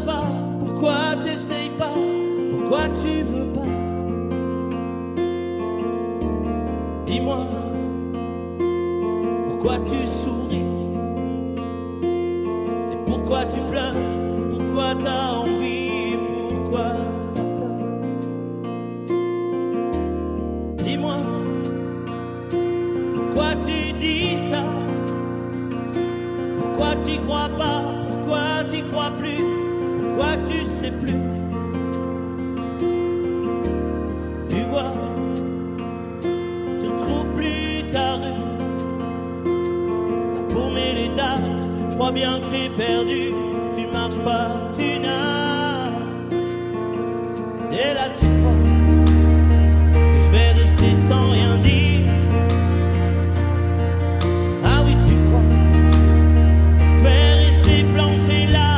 pas? Pourquoi t'essayes pas? Pourquoi tu veux pas? Dis-moi, pourquoi tu souris? Et pourquoi tu pleures? Pourquoi t'as envie? Pourquoi t'as peur? Dis-moi, pourquoi tu dis ça? Pourquoi t'y crois pas? Pourquoi t'y crois plus? Pourquoi tu sais plus? Tu vois, tu retrouves plus ta rue. La paumée l'étage, je crois bien que t'es perdu. Tu marches pas, tu nages. Et là tu crois que je vais rester sans rien dire. Ah oui, tu crois je vais rester planté là,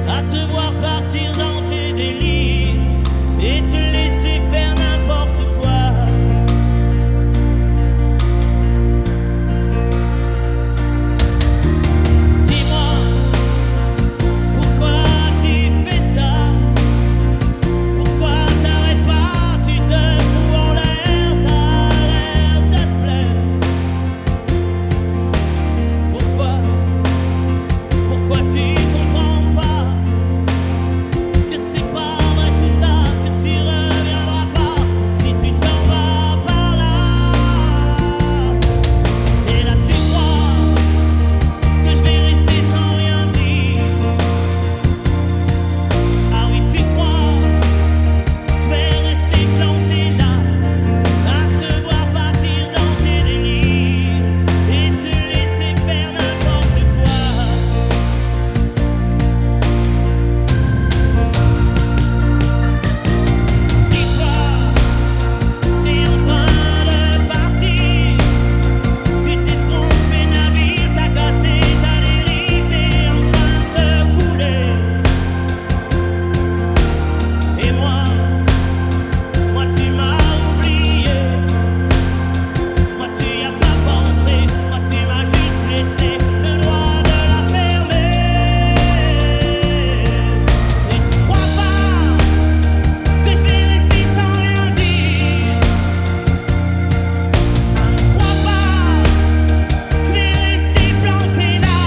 à te voir partir dans tes délires et te laisser faire n'importe quoi. Dis-moi, pourquoi tu fais ça? Pourquoi t'arrêtes pas? Tu te fous en l'air, ça a l'air de te plaire. Pourquoi tu comprends pas que c'est pas vrai tout ça, que tu reviendras pas si tu t'en vas par là? Et là tu crois que je vais rester sans rien dire. Ah oui, tu crois je vais rester planté là, à te voir partir dans tes délires et te laisser faire n'importe quoi. Dis-toi, t'es en train de partir. Tu t'es trompé navire, t'as cassé ta dérive, t'es en train de couler. Et moi tu m'as oublié. Moi tu y as pas pensé. Moi tu m'as juste laissé le droit de la fermer. Et tu crois pas que je vais rester sans rien dire? Crois pas je vais rester planté là,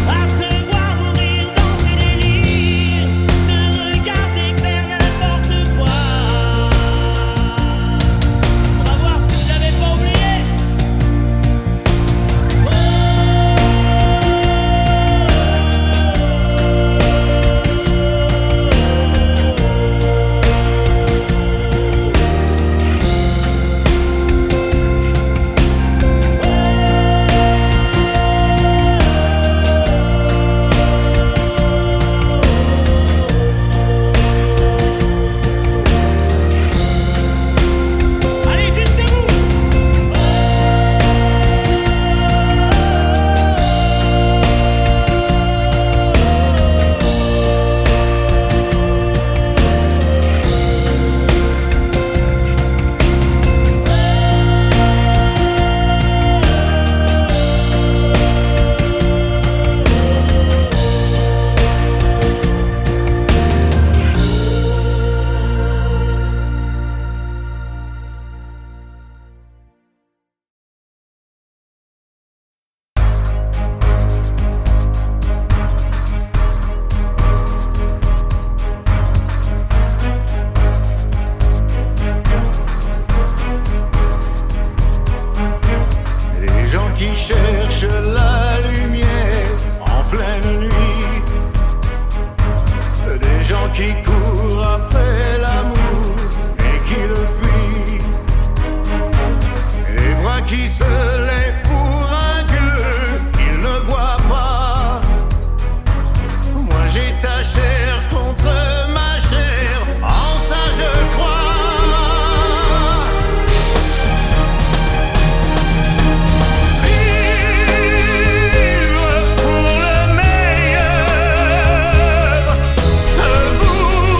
à te voir mourir dans tes délires, te regarder faire n'importe quoi. On va voir si vous l'avez pas oublié. Allez, jusqu'à vous. Les gens qui cherchent la lumière en pleine nuit, des gens qui courent après l'amour et qui le fuient, les bras qui se lèvent pour un Dieu qu'ils ne voient pas. Moi j'ai ta chair contre ma chair, en ça je crois. Vivre pour le meilleur, se vouer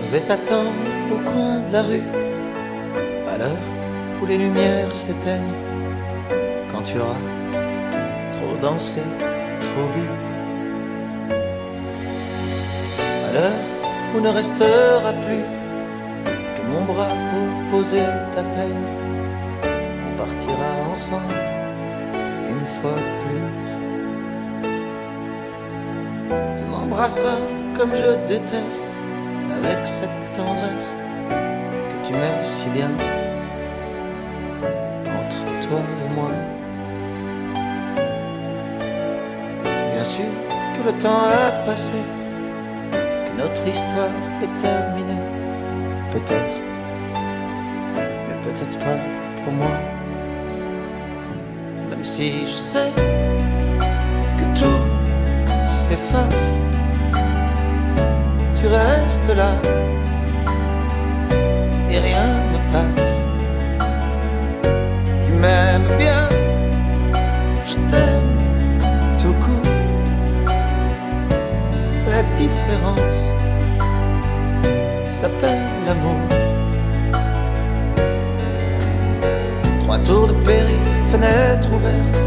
Je vais t'attendre au coin de la rue, à l'heure où les lumières s'éteignent, quand tu auras trop dansé, trop bu. À l'heure où ne restera plus que mon bras pour poser ta peine, on partira ensemble une fois de plus. Tu m'embrasseras comme je déteste, avec cette tendresse que tu mets si bien entre toi et moi. Bien sûr que le temps a passé, que notre histoire est terminée. Peut-être, mais peut-être pas pour moi. Même si je sais que tout s'efface, tu restes là et rien ne passe. Tu m'aimes bien, je t'aime tout court. La différence s'appelle l'amour. 3 tours de périph', fenêtre ouverte,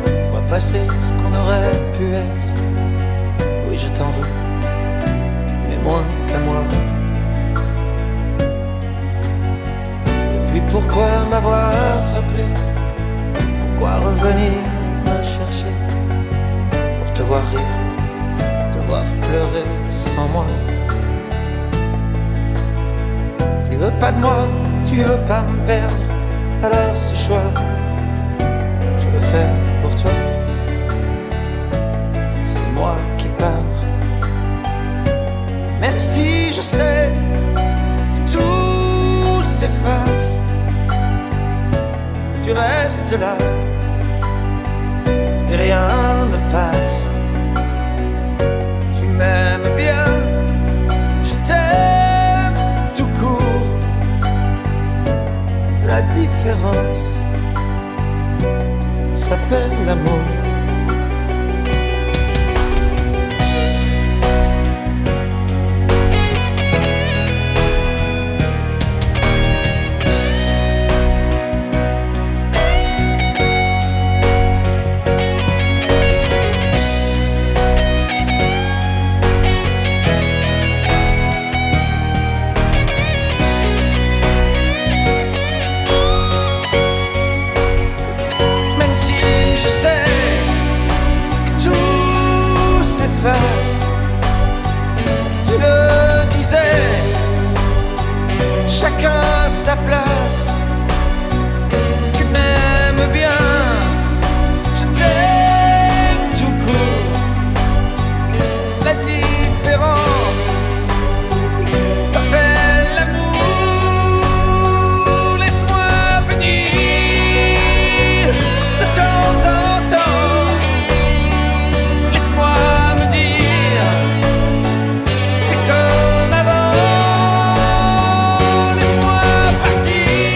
je vois passer ce qu'on aurait pu être. Oui, je t'en veux, mais moins qu'à moi. Et puis pourquoi m'avoir rappelé? Pourquoi revenir me chercher? Pour te voir rire, te voir pleurer sans moi. Tu veux pas de moi, tu veux pas me perdre. Alors ce choix, je le fais pour toi. C'est moi qui pars. Même si je sais que tout s'efface, tu restes là et rien ne passe. Tu m'aimes bien, je t'aime tout court. La différence s'appelle l'amour. Je sais que tout s'efface. Tu le disais, chacun sa place. Tu m'aimes bien, je t'aime tout court. La différence s'appelle l'amour. Laisse-moi venir de temps en temps. Laisse-moi me dire, c'est comme avant. Laisse-moi partir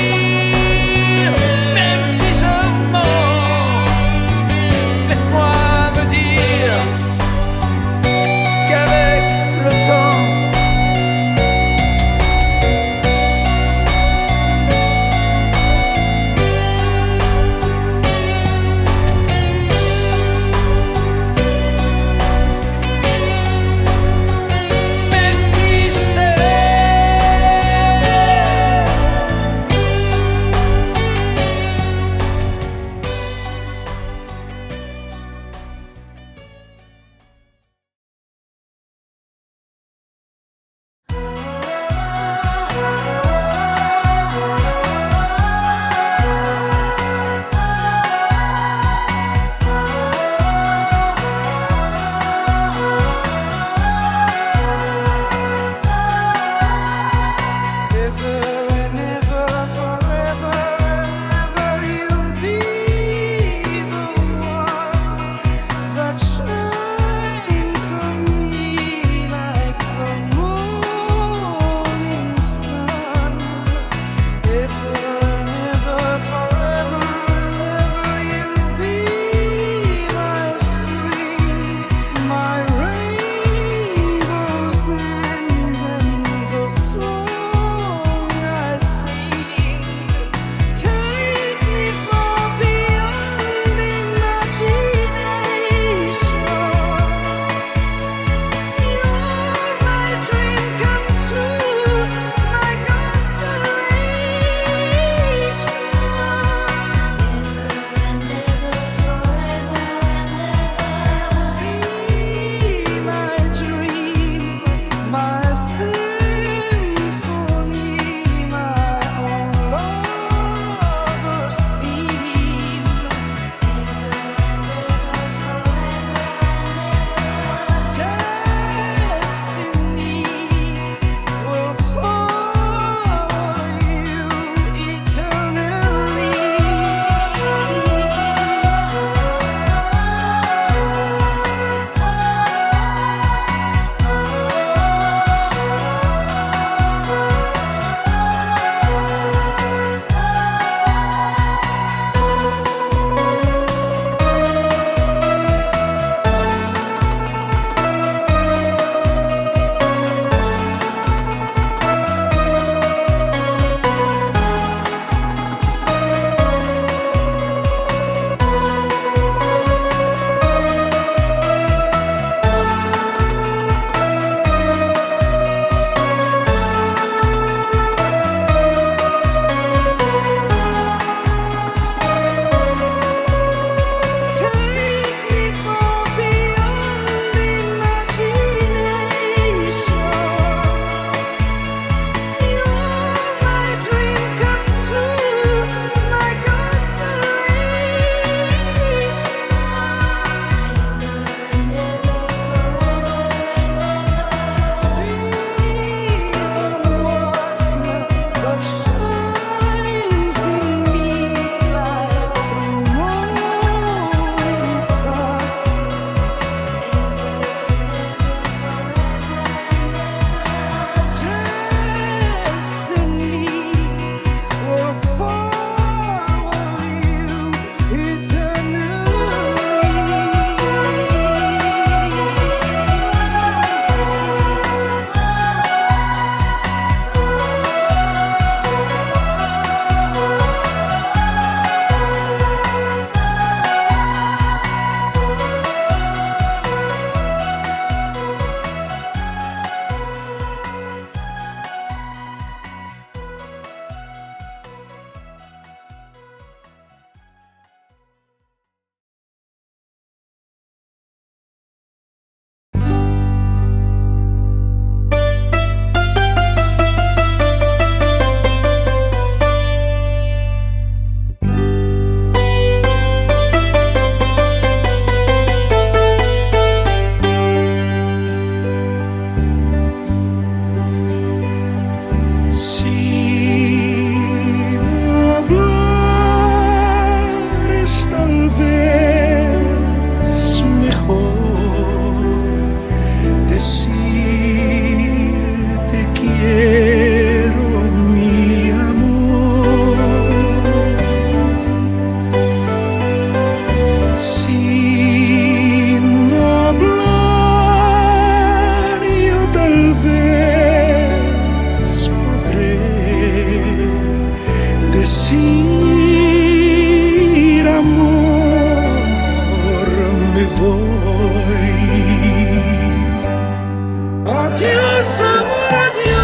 Adiós, amor, adiós.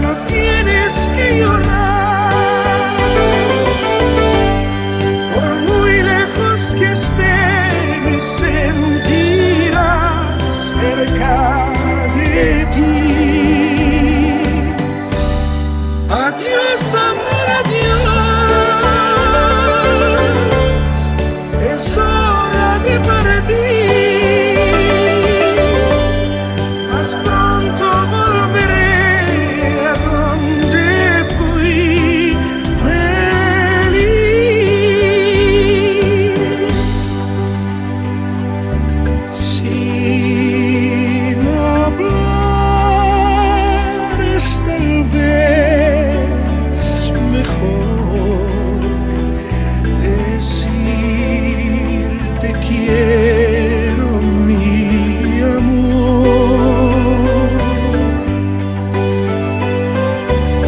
No tienes que llorar. Por muy lejos que esté, me sentirás cerca de ti. Adiós, amor, adiós. Es hora de partir. Más pronto volveré a donde fui feliz. Sin hablar es tal vez mejor decir te quiero, mi amor.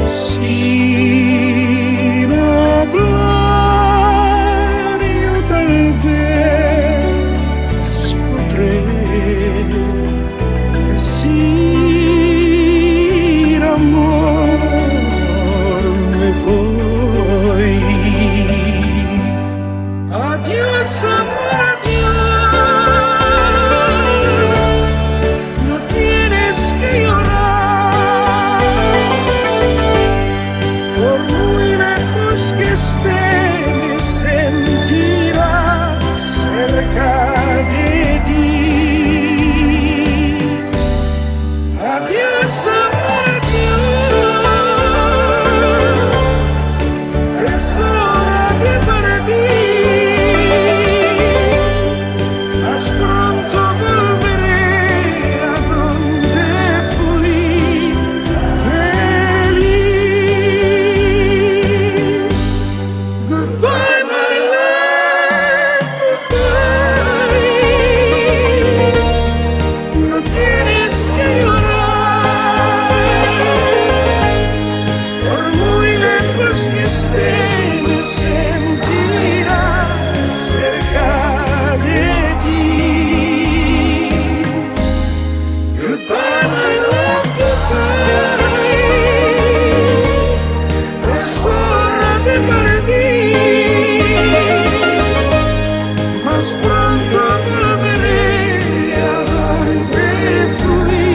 Sin hablar yo tal vez podré decir amor, me voy. Adiós, amor, adiós. No tienes que llorar. Por muy lejos que esté, me sentirás cerca de ti. Adiós, amor, adiós. Es hora de partir. Más pronto volveré a donde fui feliz. Goodbye, my love, goodbye. No tienes que llorar. Por muy lejos que esté, me sentirás cerca de ti. Goodbye, my love, goodbye. Es hora de partir. Más pronto volveré a donde fui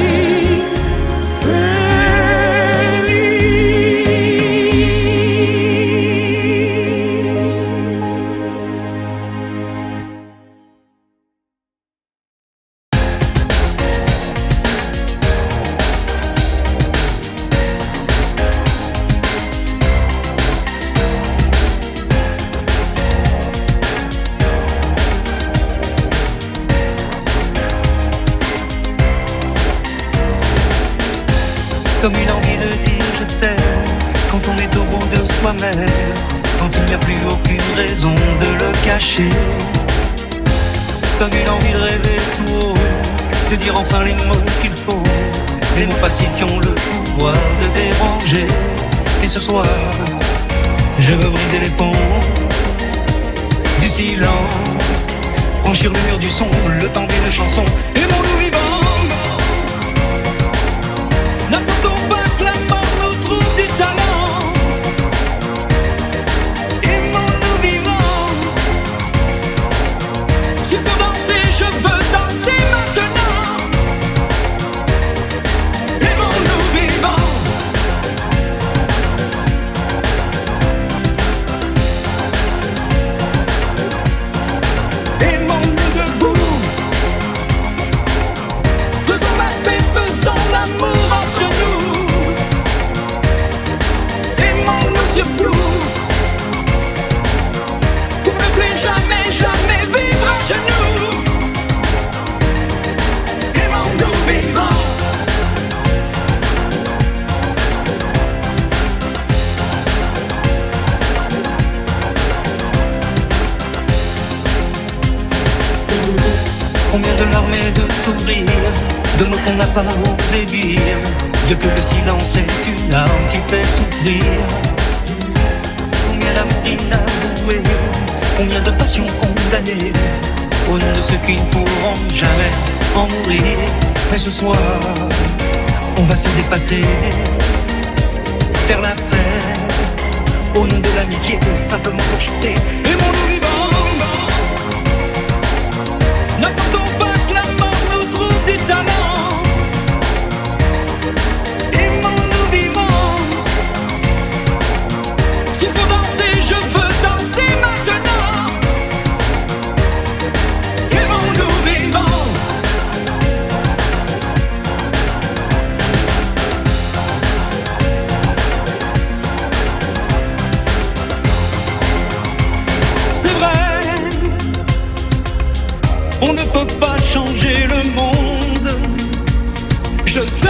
comme une envie de dire je t'aime quand on est au bout de soi-même, quand il n'y a plus aucune raison de le cacher. Comme une envie de rêver tout haut, de dire enfin les mots qu'il faut, les mots faciles qui ont le pouvoir de déranger. Et ce soir, je veux briser les ponts du silence, franchir le mur du son, le temps d'une chanson. Et mon loup vivant, n'attendons pas que la mort nous trouve du talent. Aimons-nous vivants. S'il faut danser, je veux danser maintenant. Aimons-nous vivants. Aimons-nous debout. Faisons la paix, faisons l'amour entre nous. Aimons-nous surtout. Pour ne plus jamais, jamais vivre à genoux. Aimons-nous vivants. Combien de larmes et de sourires, de mots qu'on n'a pas osé dire. Dieu que le silence est une arme qui fait souffrir. Combien d'amour inavoué, combien de passions condamnées, au nom de ceux qui ne pourront jamais en mourir. Mais ce soir, on va se dépasser, faire la fête au nom de l'amitié, simplement pour chanter. Aimons-nous vivants, n'attendons pas que la mort nous trouve du talent. Aimons-nous vivants, s'il faut danser, je veux danser maintenant. Aimons-nous vivants. On ne peut pas changer le monde, je sais,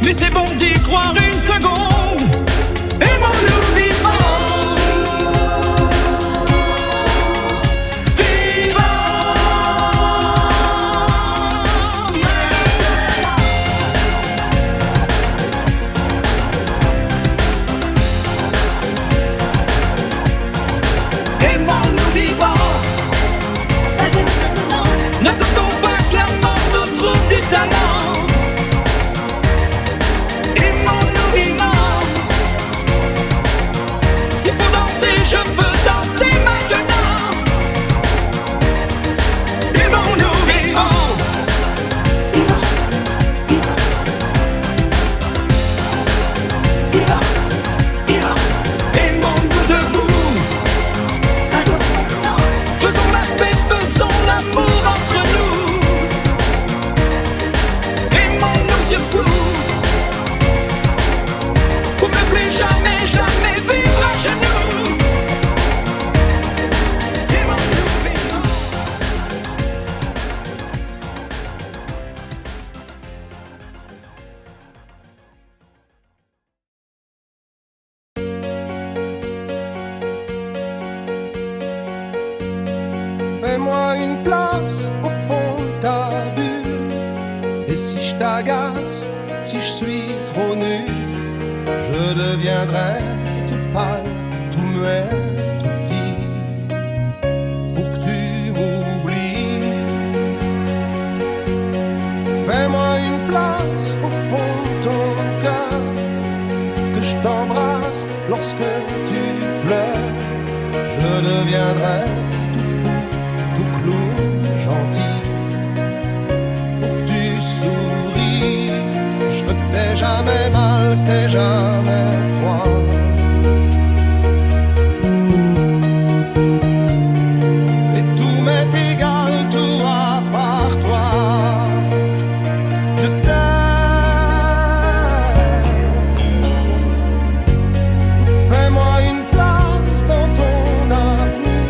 mais c'est bon d'y croire une seconde. Aimons-nous vivants, aimons-nous vivants. N'attendons pas que la mort nous trouve du talent. Aimons-nous vivants. S'il faut danser, je veux danser maintenant. Aimons-nous vivants. Aimons-nous debout. Faisons la paix, faisons l'amour entre nous. Aimons-nous surtout, pour ne plus jamais, jamais vivre à genoux. Aimons-nous vivants. Fais-moi une place au fond de ta bulle. Et si je t'agace, si je suis trop nu, je deviendrai tout pâle, tout muet, tout petit, pour que tu m'oublies. Fais-moi une place au fond de ton cœur, que je t'embrasse lorsque tu pleures. Je deviendrai tout clown, gentil, pour que tu souris. Je veux que t'aies jamais mal, que t'aies jamais froid. Et tout m'est égal, tout à part toi. Je t'aime. Fais-moi une place dans ton avenir.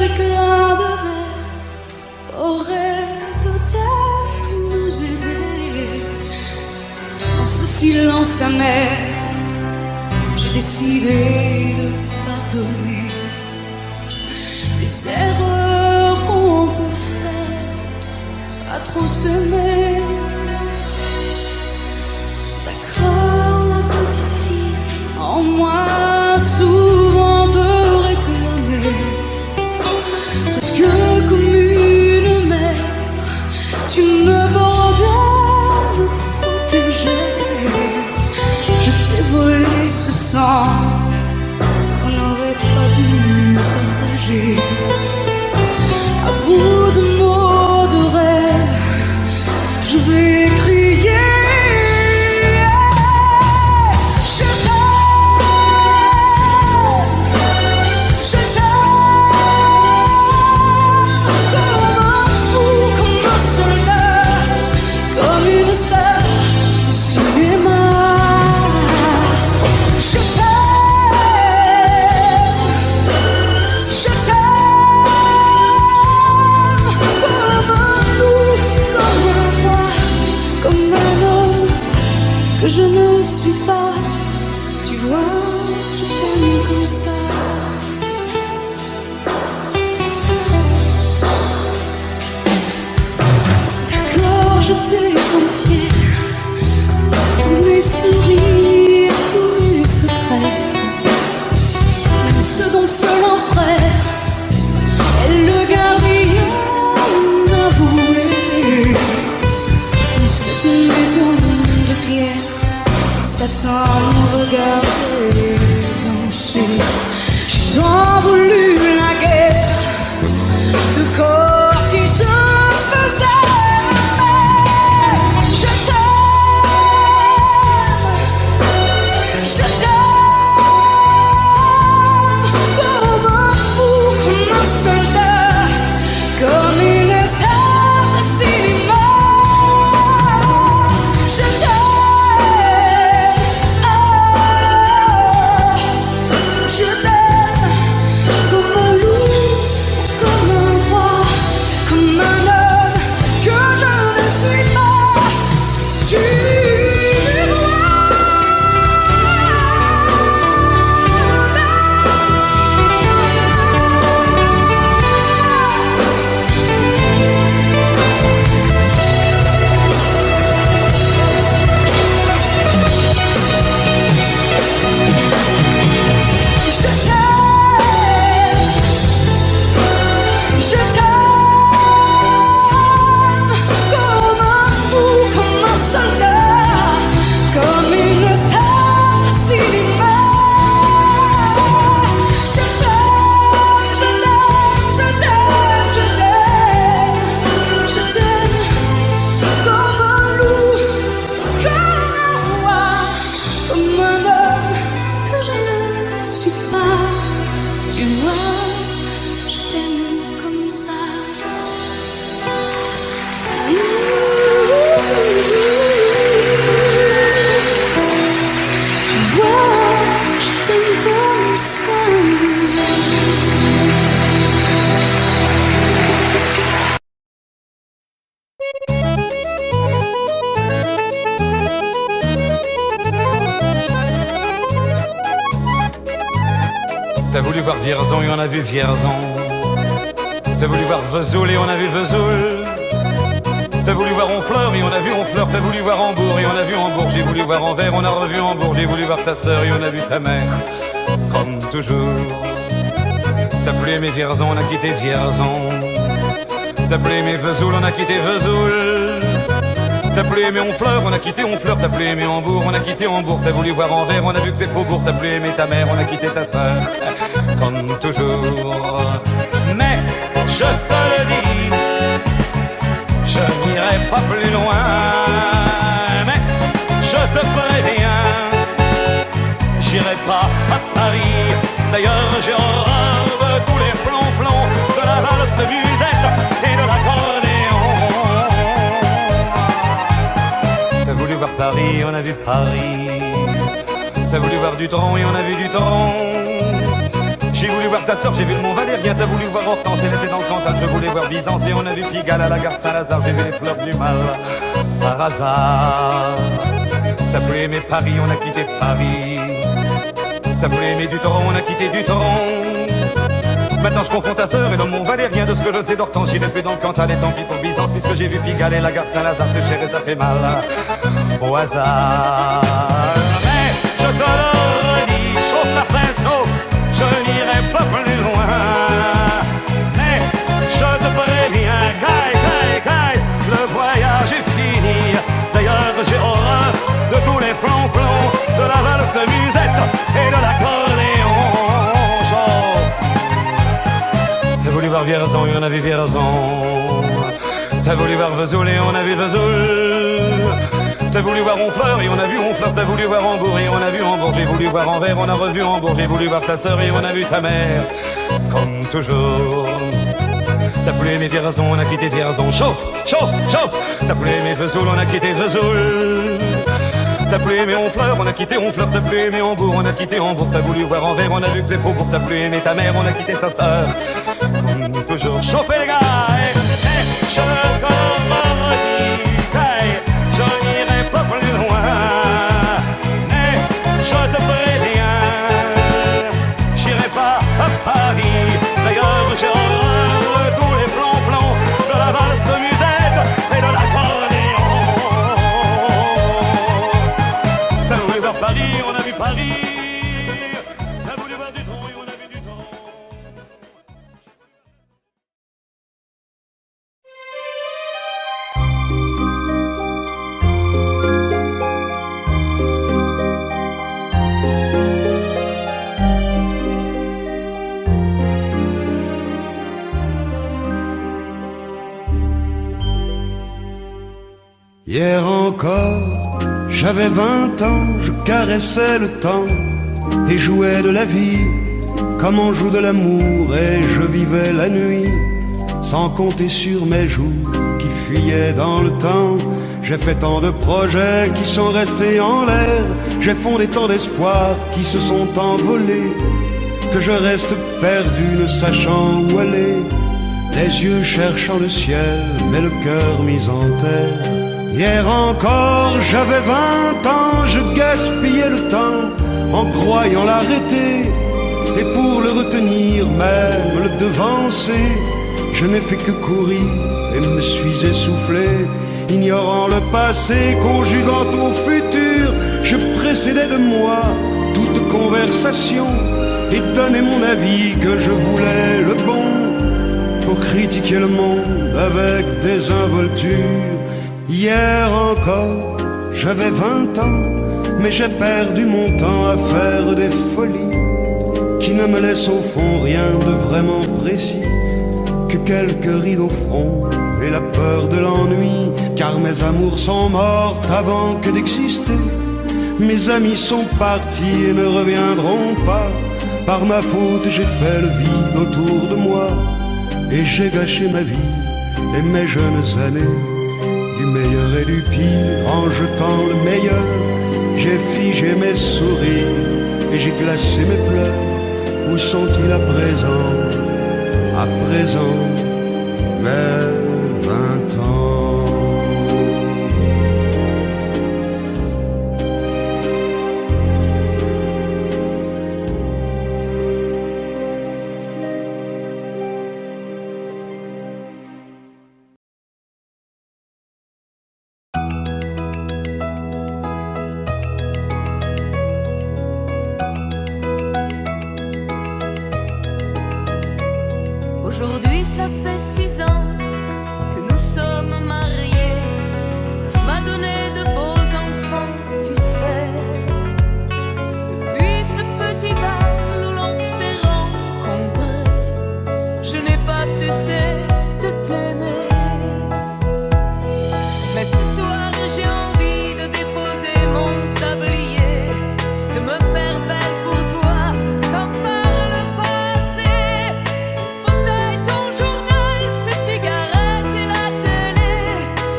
éclats de verre auraient peut-être pu nous aider. Dans ce silence amer, j'ai décidé de pardonner les erreurs qu'on peut faire à trop s'aimer. D'accord, la petite fille en moi souvent te réclamait, presque comme une mère, tu me bordais, me protégeais. Je t'ai volé ce sang qu'on n'aurait pas dû partager. À bout de mots, de rêves, je vais crier. Que je ne suis pas, tu vois, je t'aime comme ça. D'accord, je t'ai confié tous mes sourires, tous mes secrets, même ceux dont seul un frère est le gardien avoué. C'est une maison de pierre, Satan nous regardait danser. J'ai tant voulu la guerre de corps qui se faisait aimer. Je t'aime, comme un fou, comme un soldat, comme une star de cinéma. Je t'aime. T'as voulu voir Vierzon et on a vu Vierzon. T'as voulu voir Vesoul et on a vu Vesoul. T'as voulu voir Honfleur et on a vu Honfleur. T'as voulu voir Hambourg et on a vu Hambourg. J'ai voulu voir Anvers, on a revu Hambourg. J'ai voulu voir ta sœur et on a vu ta mère, comme toujours. T'as plus aimé Vierzon, on a quitté Vierzon. T'as plus aimé Vesoul, on a quitté Vesoul. T'as plus aimé Honfleur, on a quitté Honfleur. T'as plus aimé Hambourg, on a quitté Hambourg. T'as voulu voir Anvers, on a vu que c'est Faubourg. T'as plus aimé ta mère, on a quitté ta sœur, comme toujours. Mais je te le dis, je n'irai pas plus loin. Mais je te préviens, j'irai pas à Paris. D'ailleurs j'ai horreur de tous les flonflons, de la valse musette et de l'accordéon. T'as voulu voir Paris, on a vu Paris. T'as voulu voir Dutron et on a vu Dutron. J'ai voulu voir voir ta sœur, j'ai vu le Mont Valérien. T'as voulu voir Hortense, elle était dans le Cantal. Je voulais voir Byzance et on a vu Pigalle à la gare Saint-Lazare. J'ai vu les fleurs du mal par hasard. T'as plus aimé Paris, on a quitté Paris. T'as plus aimé du Toron, on a quitté du Toron. Maintenant je confonds ta sœur et le Mont Valérien. De ce que je sais d'Hortense, j'irai plus dans le Cantal. Et tant pis pour Byzance, puisque j'ai vu Pigalle et la gare Saint-Lazare. C'est cher et ça fait mal au hasard. Mais je te le redis, chauffe Marcel, chauffe, je n'irai pas plus loin. Mais je te préviens, caille, le voyage est fini. D'ailleurs j'ai horreur de tous les flonflons, de la valse musette et de l'accordéon. T'as voulu voir Vierzon et on a vu Vierzon. T'as voulu voir Vesoul et on a vu Vesoul. T'as voulu voir Honfleur et on a vu Honfleur. T'as voulu voir Hambourg et on a vu Hambourg. J'ai voulu voir Anvers, on a revu Hambourg. J'ai voulu voir ta sœur et on a vu ta mère. Comme toujours. T'as plus aimé Vierzon, on a quitté Vierzon. Chauffe. T'as plus aimé Vesoul, on a quitté Vesoul. T'as plus aimé Honfleur, on a quitté Honfleur. T'as plus aimé Hambourg, on a quitté Hambourg. T'as voulu voir Anvers, on a vu que c'est faux. Pour t'as plus aimé ta mère, on a quitté sa sœur. Comme toujours. Chauffez les gars, je te redis, je n'irai pas plus loin. Mais je te préviens, j'irai pas à Paris. D'ailleurs j'ai horreur de tous les plans de la valse musette et de l'accordéon. T'as voulu voir Paris, on a vu Paris. T'as voulu voir du Toron, on a vu du Toron. Hier encore, j'avais 20 ans, je caressais le temps et jouais de la vie comme on joue de l'amour, et je vivais la nuit sans compter sur mes jours qui fuyaient dans le temps. J'ai fait tant de projets qui sont restés en l'air, j'ai fondé tant d'espoirs qui se sont envolés, que je reste perdu ne sachant où aller, les yeux cherchant le ciel mais le cœur mis en terre. Hier encore, j'avais 20 ans, je gaspillais le temps en croyant l'arrêter, et pour le retenir, même le devancer, je n'ai fait que courir et me suis essoufflé, ignorant le passé, conjuguant au futur. Je précédais de moi toute conversation et donnais mon avis que je voulais le bon, pour critiquer le monde avec désinvolture. Hier encore, j'avais 20 ans, mais j'ai perdu mon temps à faire des folies qui ne me laissent au fond rien de vraiment précis, que quelques rides au front et la peur de l'ennui, car mes amours sont mortes avant que d'exister. Mes amis sont partis et ne reviendront pas. Par ma faute j'ai fait le vide autour de moi, et j'ai gâché ma vie et mes jeunes années, du meilleur et du pire en jetant le meilleur. J'ai figé mes sourires et j'ai glacé mes pleurs. Où sont-ils à présent? À présent, mes 20 ans. Aujourd'hui ça fait 6 ans que nous sommes mariés, m'a donné de beaux enfants, tu sais. Depuis ce petit bal où l'on s'est rencontrés, je n'ai pas cessé de t'aimer. Mais ce soir j'ai envie de déposer mon tablier, de me faire belle pour toi comme par le passé. Fauteuil, ton journal, tes cigarettes et la télé,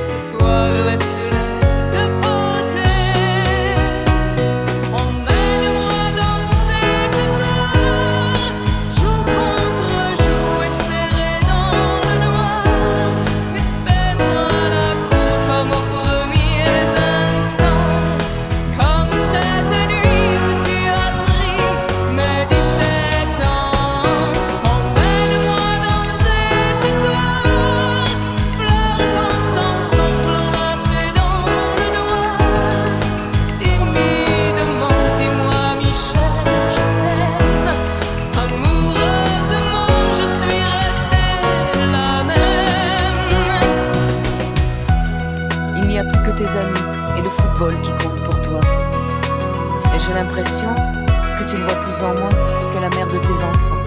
ce soir laisse-les de côté. Emmène-moi danser ce soir, joue football qui compte pour toi. Et j'ai l'impression que tu ne vois plus en moi que la mère de tes enfants.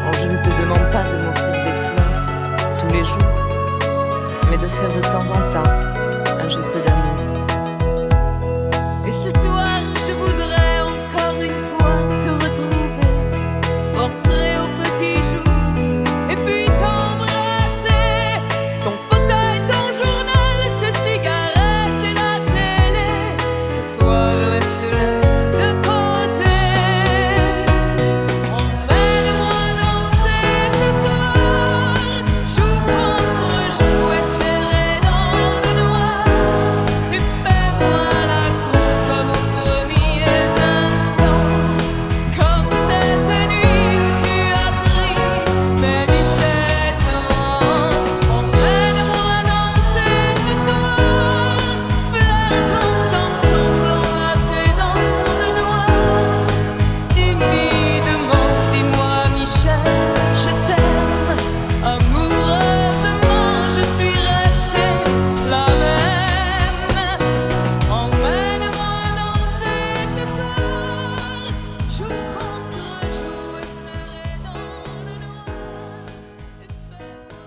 Alors je ne te demande pas de m'offrir des fleurs tous les jours, mais de faire de temps en temps un geste d'amour. Et ce soir, je voudrais encore une fois te retrouver, rentrer au petit jour, et puis t'embrasser. Ton fauteuil, ton journal, tes cigarettes et la télé. Ce soir, laisse-les de côté. Emmène-moi danser ce soir, joue contre joue et serré dans le noir. Et fais-moi la cour comme aux premiers instants, comme cette nuit où tu as pris mes 17 ans. Emmène-moi danser ce soir, flirtons ensemble enlacés dans le noir. Timidement, dis-moi Michel, je t'aime. Amoureusement, je suis restée la même. Emmène-moi danser ce soir, joue contre joue et serré dans le noir. Et fais-moi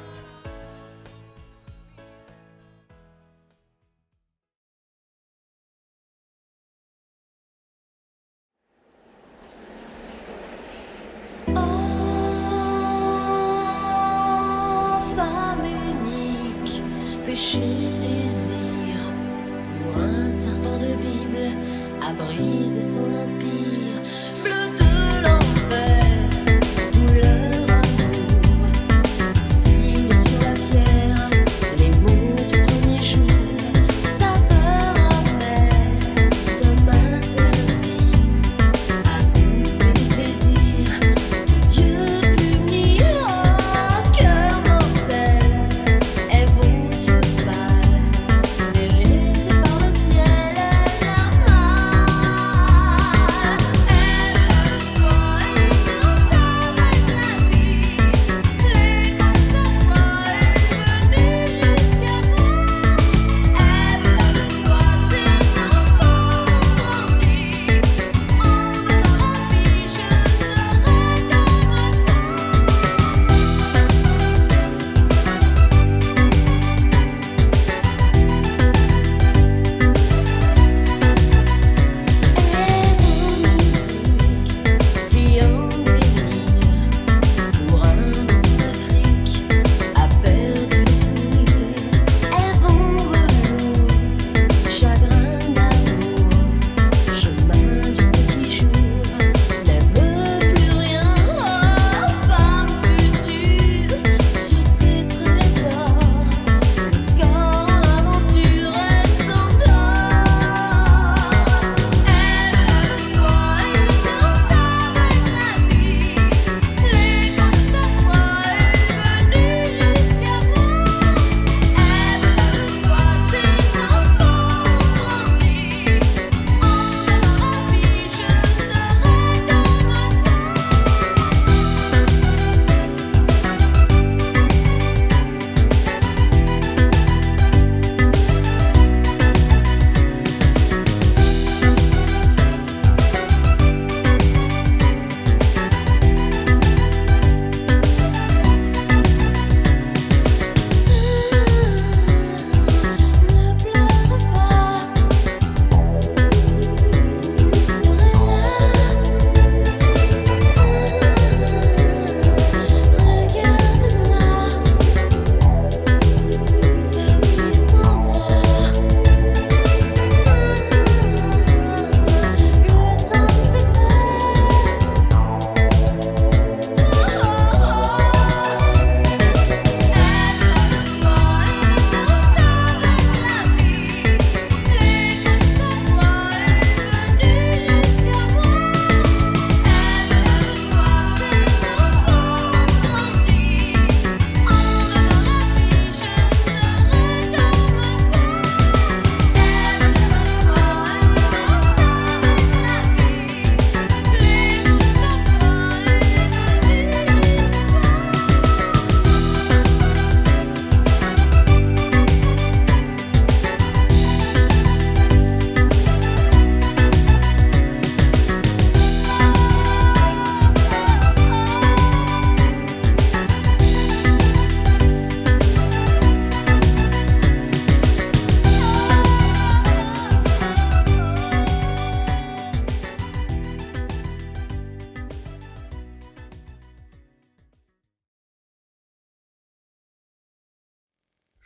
Oh, femme unique, péché, désir, ou un serpent de Bible, à brise de son empire, bleu de l'enfer, couleur amour, signe sur la pierre, les mots du premier jour, saveur amère, comme un interdit, amour et plaisir. Dieu punit, oh cœur mortel, et vos yeux pâles.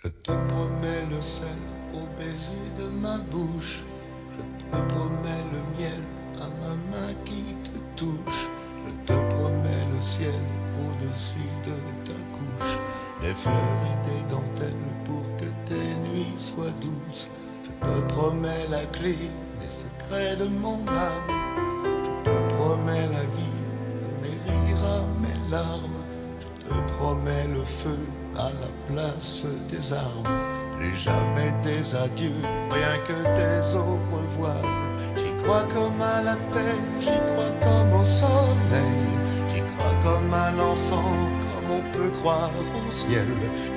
Je te promets le sel au baiser de ma bouche. Je te promets le miel à ma main qui te touche. Je te promets le ciel au-dessus de ta couche. Des fleurs et des dentelles pour que tes nuits soient douces. Je te promets la clé des secrets de mon âme. Je te promets la vie de mes rires à mes larmes. Je te promets le feu à la place des armes. Plus jamais des adieux, rien que des au revoir. J'y crois comme à la paix, j'y crois comme au soleil. J'y crois comme à l'enfant, comme on peut croire au ciel.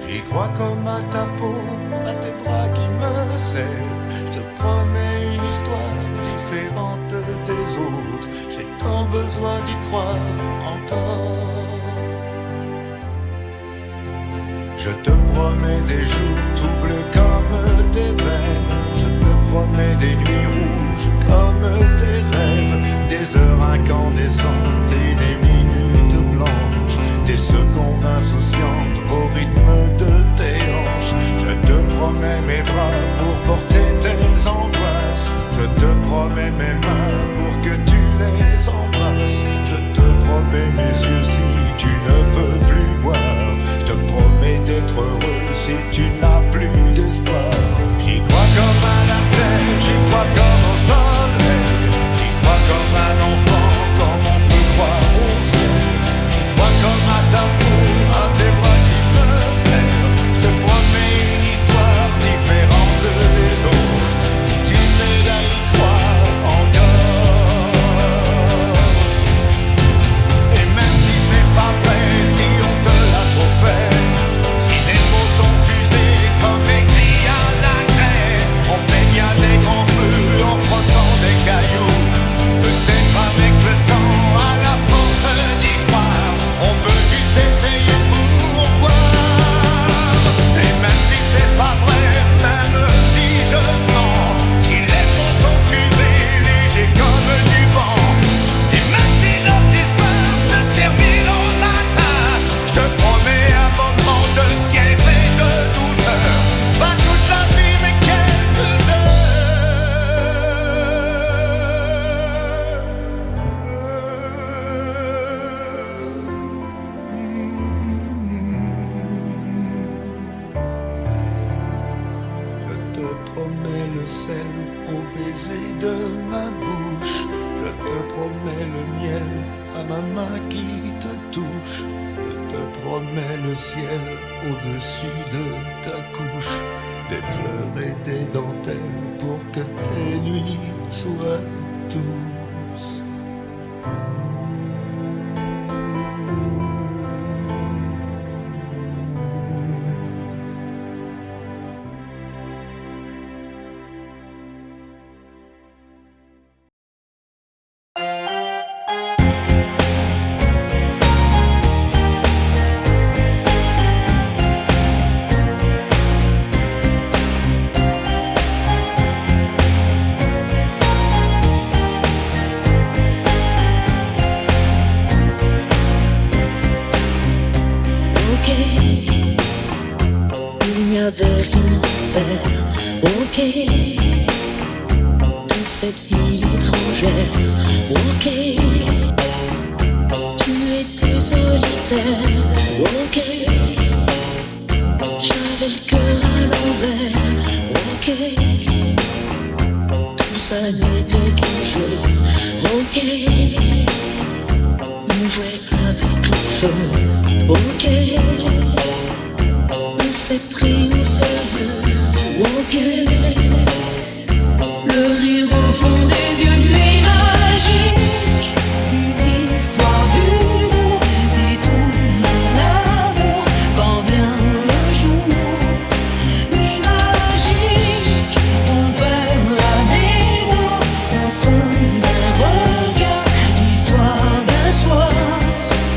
J'y crois comme à ta peau, à tes bras qui me serrent. Je te promets une histoire différente des autres. J'ai tant besoin d'y croire encore. Je te promets des jours tout bleus comme tes veines. Je te promets des nuits rouges comme tes rêves. Des heures incandescentes et des minutes blanches. Des secondes insouciantes au rythme de tes hanches. Je te promets mes bras pour porter tes angoisses. Je te promets mes mains pour que tu les embrasses. Je te promets mes yeux si tu ne peux plus voir. Je te promets d'être heureux si tu n'as plus d'espoir. J'y crois comme à la terre, j'y crois comme au soleil. J'y crois comme un enfant, comme on peut croire au ciel. J'y crois comme à ta peau, à tes bras qui me serrent. Je te promets une histoire différente des autres. Si tu m'aides à y croire encore. Et même si c'est pas vrai, si on te l'a trop fait, si les mots sont usés comme écrits à la craie, on fait bien des grands feux en frottant des cailloux. Peut-être avec le temps, à la force d'y croire, on veut juste essayer pour voir. Et même si c'est pas vrai, même si je mens, si les mots sont usés, légers comme du vent, et même si notre histoire se termine au matin, je te promets un moment de fièvre et de douceur. Pas toute la vie mais quelques Je te promets le sel au baiser de ma bouche. Je te promets le miel à ma main qui te touche. Je te promets le ciel au-dessus de ta couche. Des fleurs et des dentelles pour que tes nuits soient douces. Il n'y avait rien à faire, ok. Dans cette ville étrangère, ok. Tu étais solitaire, ok. J'avais le cœur à l'envers, ok. Tout ça n'était qu'un jeu, ok. On jouait avec le feu, ok. On s'est pris au sérieux, ok. Le rire au fond des yeux, nuit magique. Une histoire d'une et tout mon amour. Quand vient le jour, nuit magique. On perd la mémoire, on prend un regard. L'histoire d'un soir,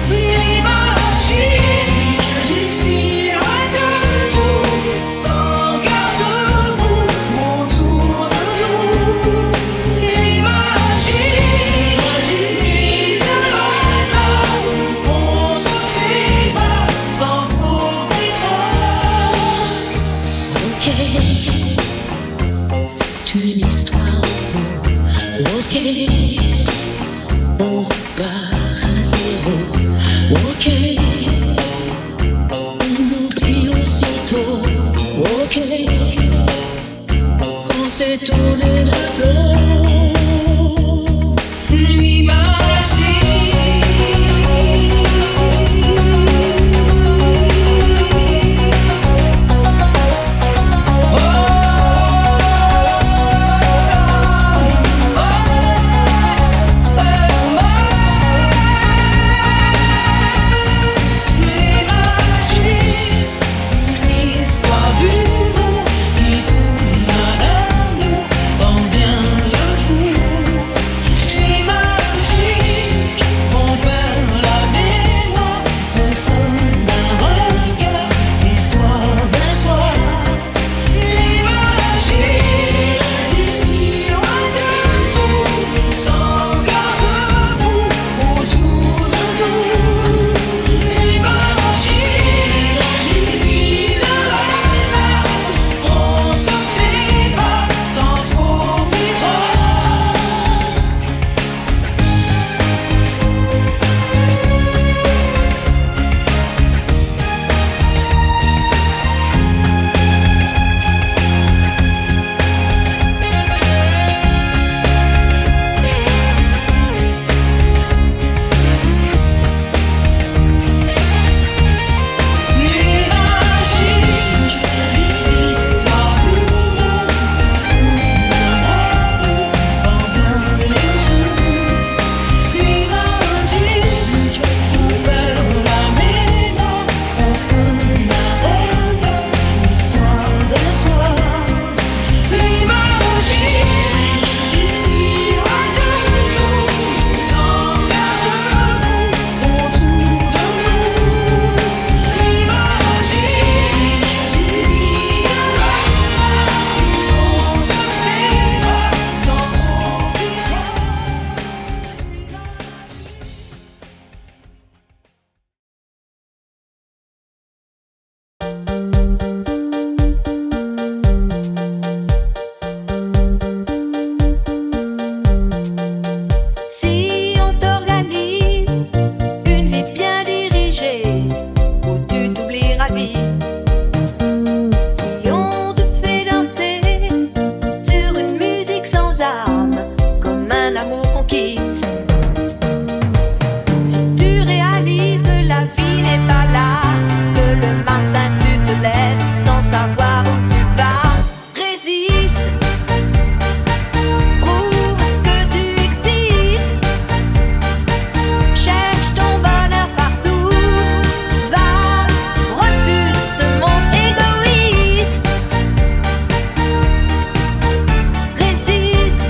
nuit magique. J'y suis à deux jours. ira vite. Si on te fait danser sur une musique sans âme, comme un amour qu'on quitte. Si tu réalises que la vie n'est pas là, que le matin tu te lèves sans savoir où tu vas, résiste. Prouve que tu existes. Cherche ton bonheur partout. Va, refuse ce monde égoïste. Résiste.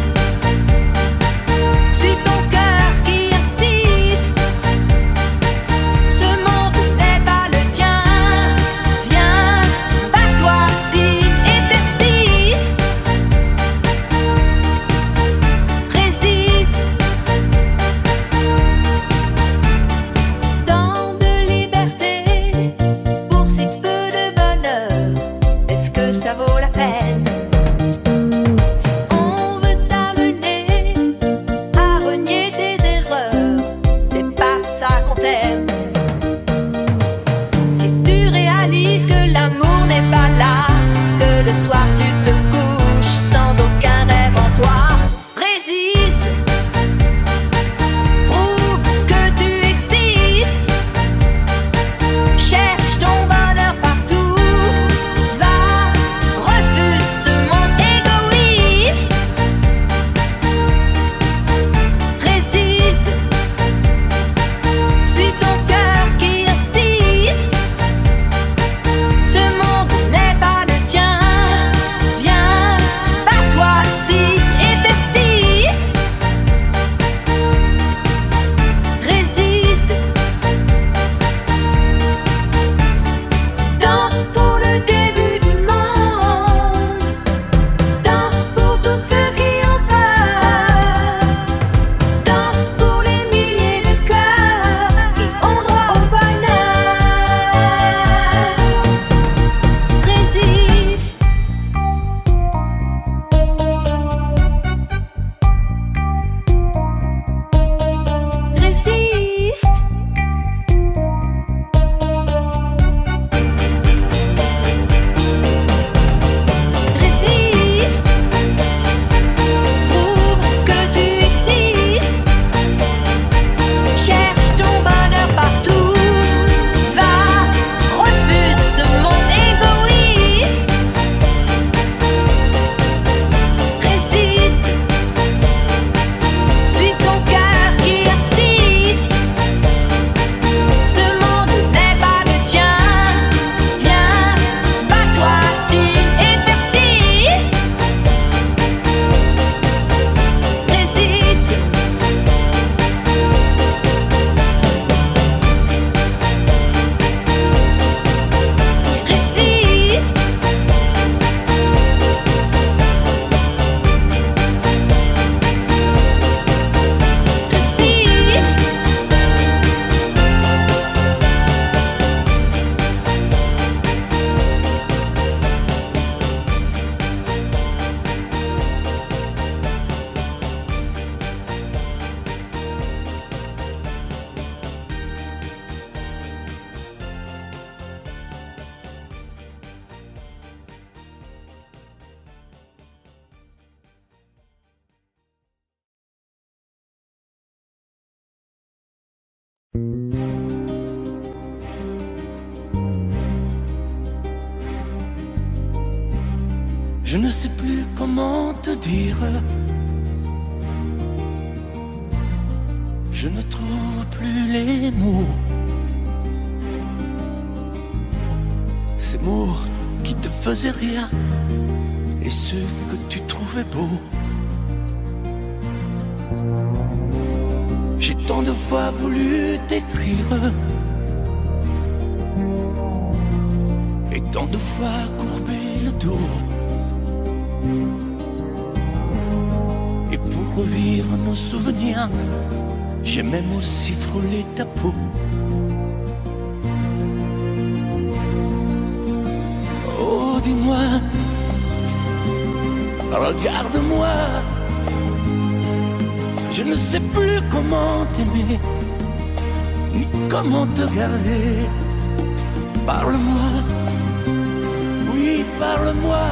Suis ton cœur qui insiste. Ce monde n'est pas le tien. Viens, bats-toi si et persiste. Résiste. Tant de liberté pour si peu de bonheur, est-ce que ça vaut la peine? Si on veut t'amener à renier tes erreurs, c'est pas ça qu'on t'aime. Si tu réalises que l'amour n'est pas là, que le soir tu te couches sans aucun rêve en toi, résiste. Prouve que tu existes. Cherche ton bonheur partout. Va, refuse ce monde égoïste. Résiste. Suis ton cœur qui insiste. Ce monde n'est pas le tien. Viens, bats-toi si et persiste. Résiste. Danse pour le début du monde. Danse pour tous ceux qui ont peur. Danse pour les milliers de cœurs qui ont droit au bonheur. Résiste. Résiste. Résiste. Prouve que tu existes. Cherche ton bonheur partout. Va, refuse ce monde égoïste. Résiste. Suis ton cœur qui insiste. Ce monde n'est pas le tien. Viens, bats-toi si et persiste. Résiste. Résiste. Résiste. Je ne sais plus comment te dire. Je ne trouve plus les mots. Ces mots qui te faisaient rien et ceux que tu trouvais beaux. J'ai tant de fois voulu t'écrire et tant de fois courbé le dos. Et pour revivre nos souvenirs, j'ai même aussi frôlé ta peau. Oh, dis-moi, regarde-moi. Je ne sais plus comment t'aimer, ni comment te garder. Parle-moi, oui, parle-moi.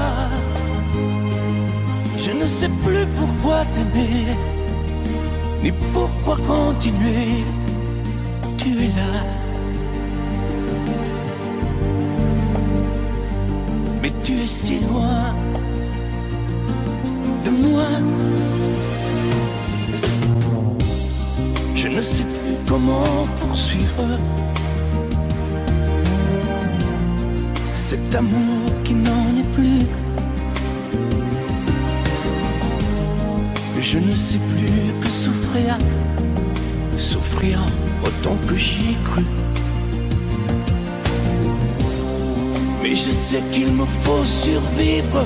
Je ne sais plus pourquoi t'aimer, ni pourquoi continuer. Tu es là, mais tu es si loin de moi. Je ne sais plus comment poursuivre cet amour qui n'en est plus. Je ne sais plus que souffrir, souffrir autant que j'y ai cru. Mais je sais qu'il me faut survivre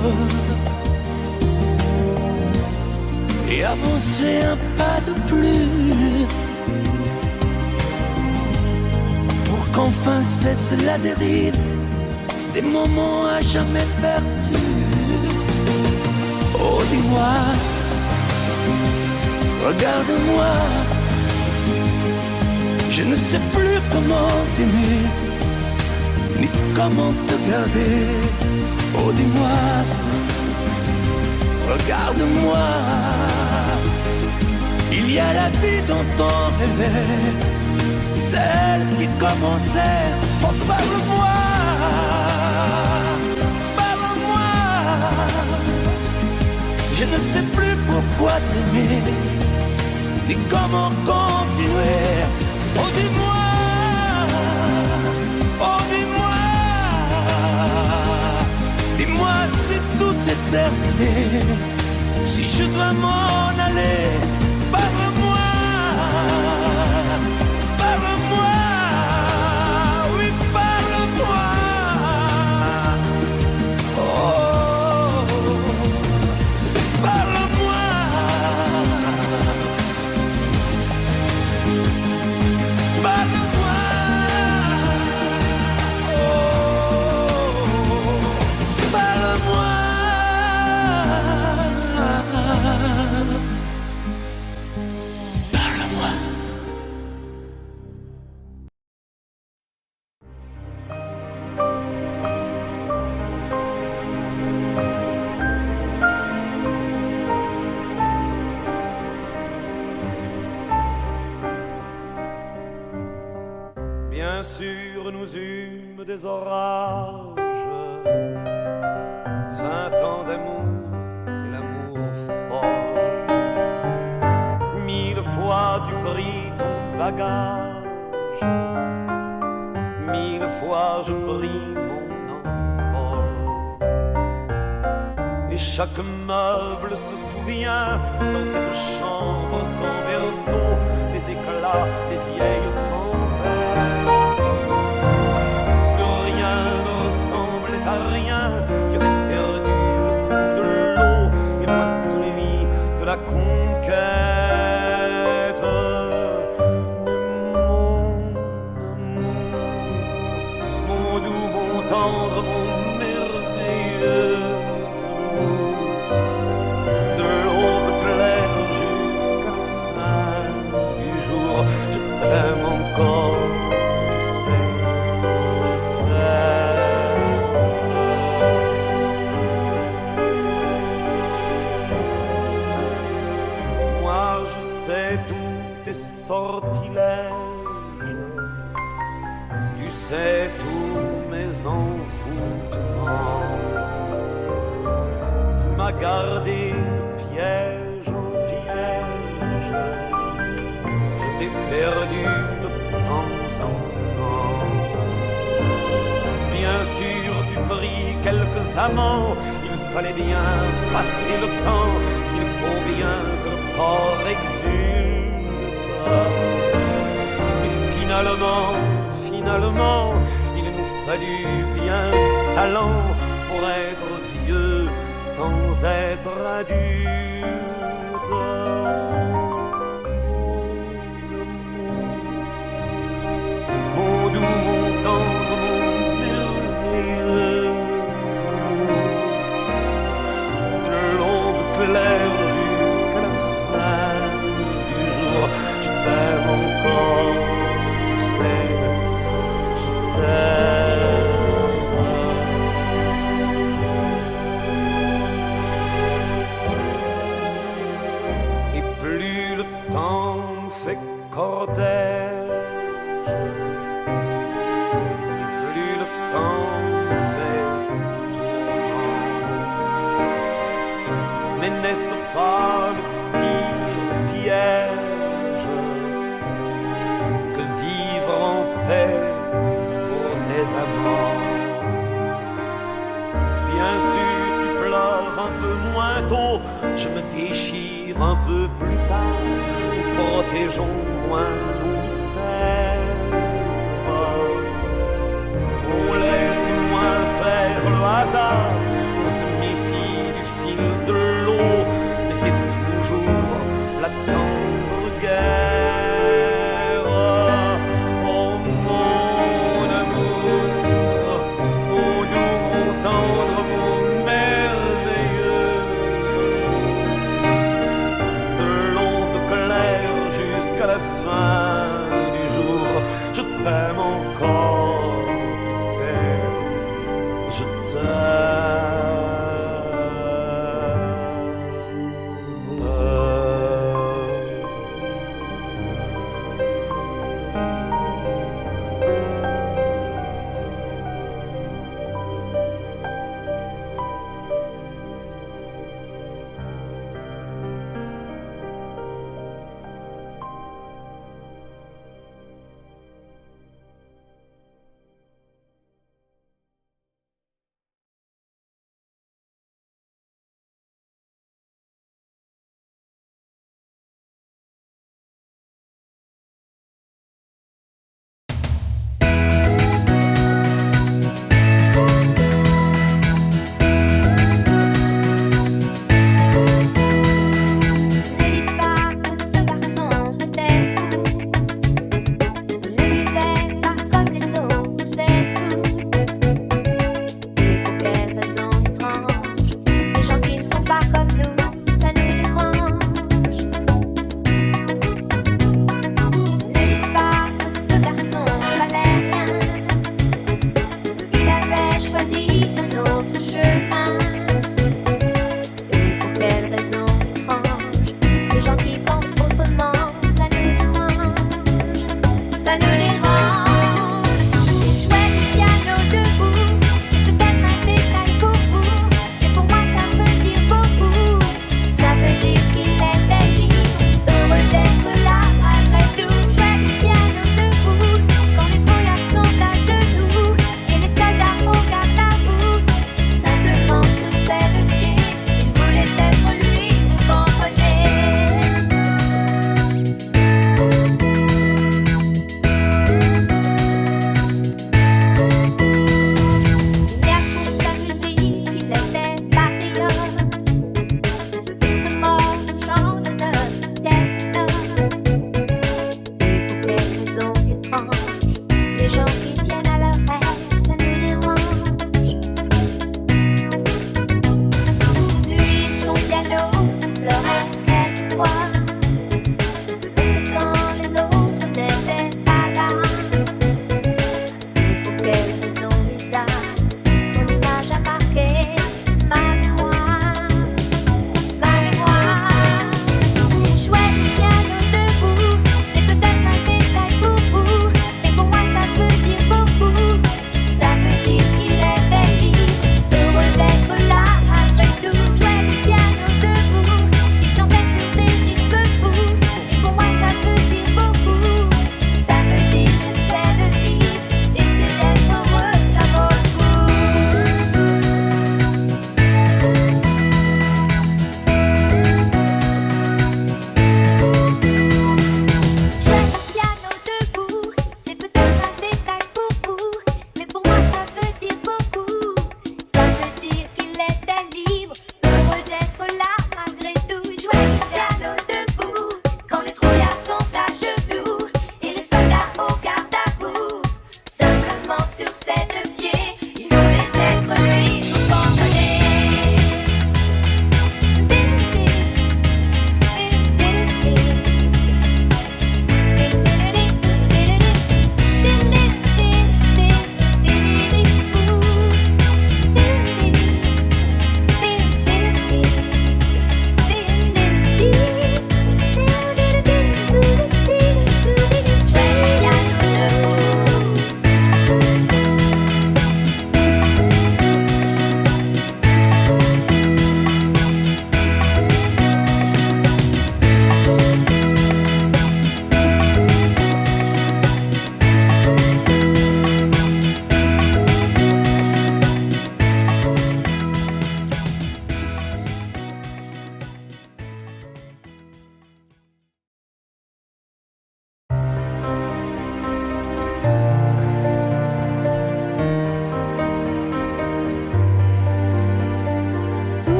et avancer un pas de plus pour qu'enfin cesse la dérive des moments à jamais perdus. Oh, dis-moi, regarde-moi, je ne sais plus comment t'aimer, ni comment te garder. Oh, dis-moi, regarde-moi, il y a la vie dont on rêvait, celle qui commençait. Oh, parle-moi, parle-moi, je ne sais plus pourquoi t'aimer, ni comment continuer. Oh, dis-moi, oh, dis-moi, dis-moi si tout est terminé, si je dois m'en aller. Parle-moi, parle-moi, oui, parle-moi. Oh, parle-moi. Parle-moi, oh, parle-moi. Parle-moi. Bien sûr, nous eûmes des orages. 20 ans d'amour, c'est l'amour fort. 1000 fois tu pris ton bagage. 1000 fois je pris mon envol. Et chaque meuble se souvient dans cette chambre sans berceau des éclats des vieilles tempêtes. Plus rien ne ressemblait à rien. Tu avais perdu le goût de l'eau et moi celui de la conquête. Mais mon amour, mon doux, mon tendre, mon merveilleux amour, de l'aube claire jusqu'à la fin du jour, je t'aime encore, tu sais, je t'aime. Moi je sais tous tes sortilèges, tu sais tous mes envoûtements. Tu m'as gardé de piège en piège, je t'ai perdu de temps en temps. Bien sûr tu pris quelques amants, il fallait bien passer le temps, il faut bien que le corps exulte. Mais finalement, il nous fallut bien du talent pour être vieux sans être adulte. Mon doux, mon tendre, mon merveilleux amour, de l'aube claire jusqu'à la fin du jour, je t'aime encore, tu sais, je t'aime. fait tourment. Mais n'est-ce pas le pire piège que vivre en paix pour des amants? Bien sûr, tu pleures un peu moins tôt, je me déchire un peu plus tard. Nous protégeons moins nos mystères. On laisse moins faire le hasard, on se méfie du fil de l'eau, mais c'est toujours la tendre guerre. Oh mon amour, mon doux, mon tendre, mon merveilleux amour, de l'aube claire jusqu'à la fin du jour, je t'aime encore, tu sais, je t'aime.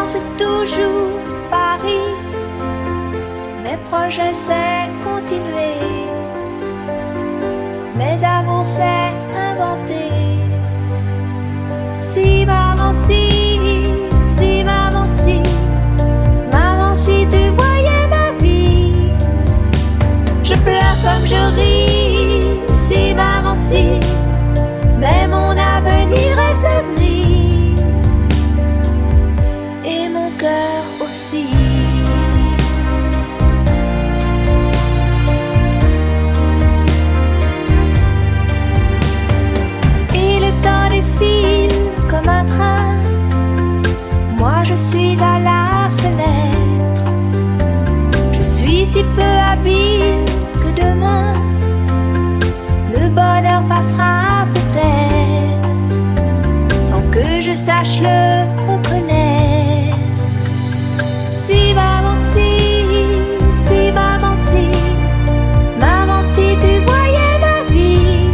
Maintenant c'est toujours Paris. Mes projets c'est continuer. Mes amours c'est inventer. Si maman si maman si tu voyais ma vie. Je pleure comme je ris. Si maman si, mais mon avenir reste gris. Et mon cœur aussi. Et le temps défile comme un train. Moi je suis à la fenêtre. Je suis si peu habile que demain le bonheur passera peut-être sans que je sache le reconnaître. Si maman si tu voyais ma vie.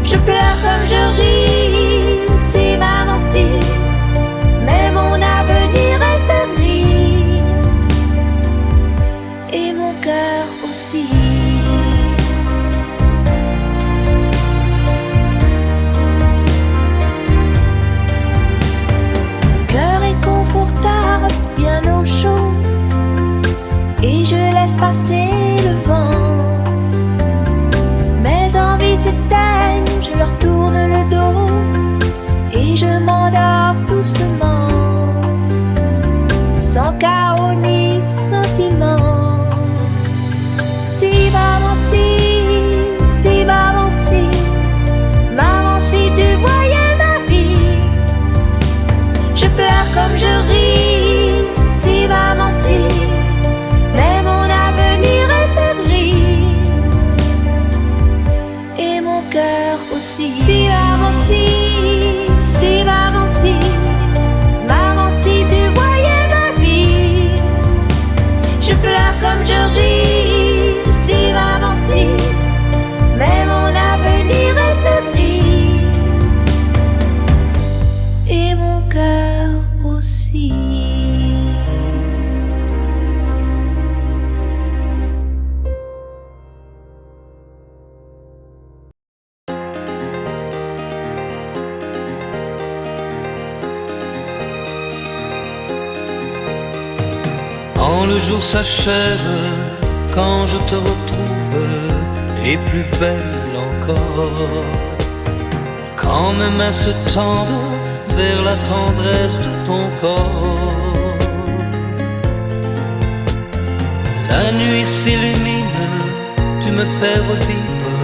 Je pleure comme je ris. Si maman si, mais mon avenir reste gris. Et mon cœur aussi. Bien au chaud, et je laisse passer le vent. Mes envies s'éteignent, je leur tourne le dos, et je m'endors doucement, sans chaos ni sentiment. Si maman si tu voyais ma vie. Je pleure comme je ris. Si maman si, mais mon avenir reste gris. Et mon cœur aussi. Si maman si tu voyais ma vie. Je pleure comme je ris. Si maman si, mais mon avenir reste gris. Et mon cœur aussi. Quand le jour s'achève, quand je te retrouve, et plus belle encore, quand mes mains se tendent vers la tendresse de ton corps, la nuit s'illumine, tu me fais revivre,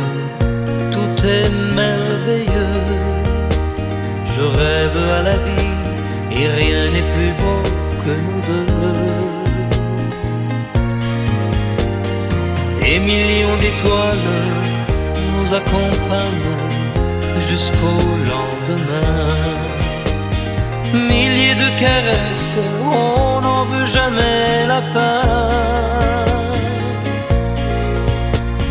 tout est merveilleux. Je rêve à la vie et rien n'est plus beau que nous deux. Des millions d'étoiles nous accompagnent jusqu'au lendemain. Milliers de caresses, on n'en veut jamais la fin.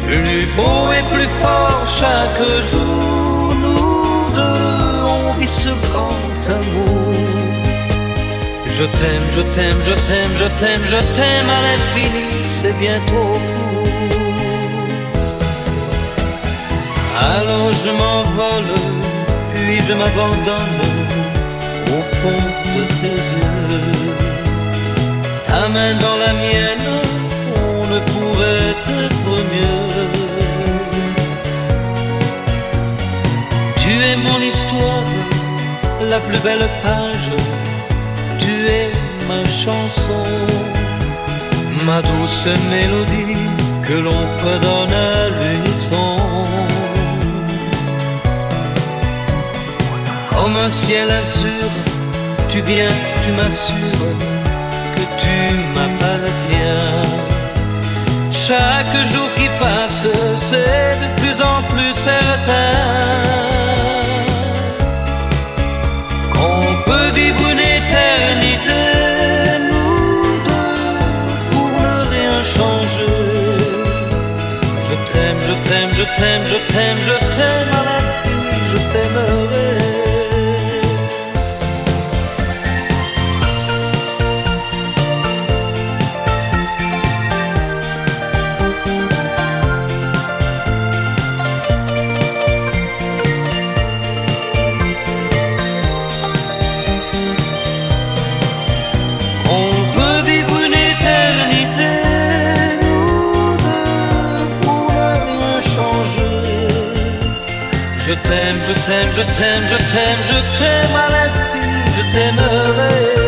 Plus beau et plus fort chaque jour, nous deux, on vit ce grand amour. Je t'aime, je t'aime, je t'aime, je t'aime, je t'aime à l'infini, c'est bientôt court. Alors je m'envole, puis je m'abandonne au fond de tes yeux. Ta main dans la mienne, on ne pourrait être mieux. Tu es mon histoire, la plus belle page. Tu es ma chanson, ma douce mélodie que l'on fredonne à l'unisson. Comme un ciel azur, tu viens, tu m'assures que tu m'appartiens. Chaque jour qui passe, c'est de plus en plus certain qu'on peut vivre une éternité, nous deux, pour ne rien changer. Je t'aime, je t'aime, je t'aime, je t'aime, je t'aime à l'infini, je t'aimerai. t'aime, je t'aime, je t'aime, je t'aime, je t'aime à l'infini, je t'aimerai.